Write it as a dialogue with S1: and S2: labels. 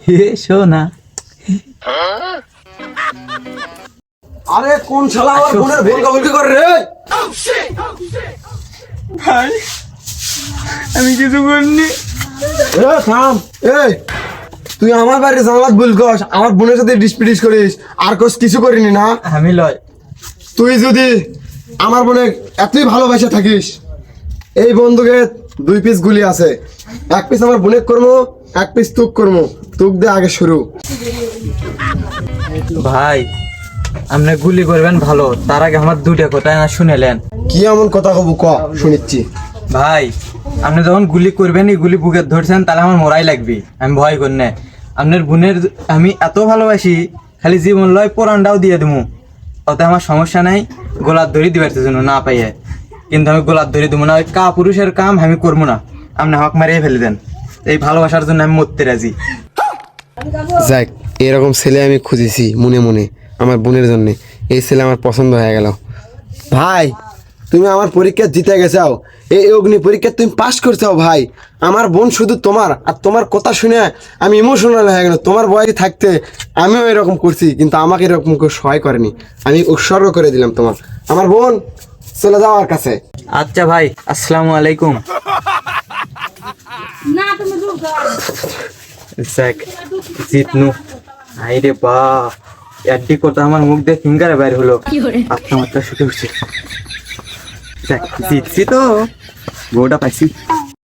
S1: হে সোনা।
S2: আরে কোন শালা আমার বোনের ভুল কবুল কি করে রে?
S1: ভাই আমি কিছু করিনি।
S2: এ থাম। এই তুই আমার বাড়ির জানালাত ভুল কস, আমার বোনের সাথে ডিসপিটিস করিস, আর কস কিছু করিনি না?
S1: আমি লয়।
S2: তুই যদি আমার বোনে এতই ভালোবাসা থাকিস, এই বন্দুকে 2 পিস গুলি আছে, 1 পিস আমার বোনের করবো, 1 পিস তুক করবো। তুক দে আগে শুরু।
S1: ভাই আপনি গুলি করবেন ভালো, তার আগে আমার 2টা কথা না শুনেলেন।
S2: কি এমন কথা কব ক শুনিচ্ছি।
S1: ভাই আপনি যখন গুলি করবেন, এই গুলি বুকে ধরছেন, তাহলে আমার মরাই লাগবে। আমি ভয় করি না। আপনার বোনের আমি এত ভালোবাসি, খালি জীবন লয় পোড়ানটাও দিয়ে দেবো, ওতে আমার সমস্যা নাই। গোলাপ ধরি দিবার জন্য না পাইয়ে, কিন্তু আমি গোলাপ ধরি দেবো না। ওই কা পুরুষের কাম আমি করবো না। আপনি আমাকে মারিয়ে ফেলে দেন, এই ভালোবাসার জন্য আমি মরতে রাজি।
S2: যাক, এরকম ছেলে আমি খুঁজেছি মনে মনে আমার বোনের জন্য। এই ছেলে আমার পছন্দ হয়ে গেল। ভাই তুমি আমার পরীক্ষা জিতে গেছাও, এই অগ্নি পরীক্ষা তুমি পাস করছাও। ভাই আমার বোন শুধু তোমার, আর তোমার কথা শুনে আমি ইমোশনাল হয়ে গেল। তোমার বয়সে থাকতে আমিও এরকম করছি, কিন্তু আমাকে এরকম কেউ সহায় করেনি। আমি উৎসর্গ করে দিলাম তোমার। আমার বোন চলে যাও আমার কাছে।
S1: আচ্ছা ভাই, আসসালামু আলাইকুম। যাক জিতনু। আই রে বা, এডি কথা আমার মুখ দিয়ে ফিঙ্গারে বাইর হলো। আত্মহত্যা শুরু হচ্ছে। যাক জিতছি তো, বউটা পাইছি।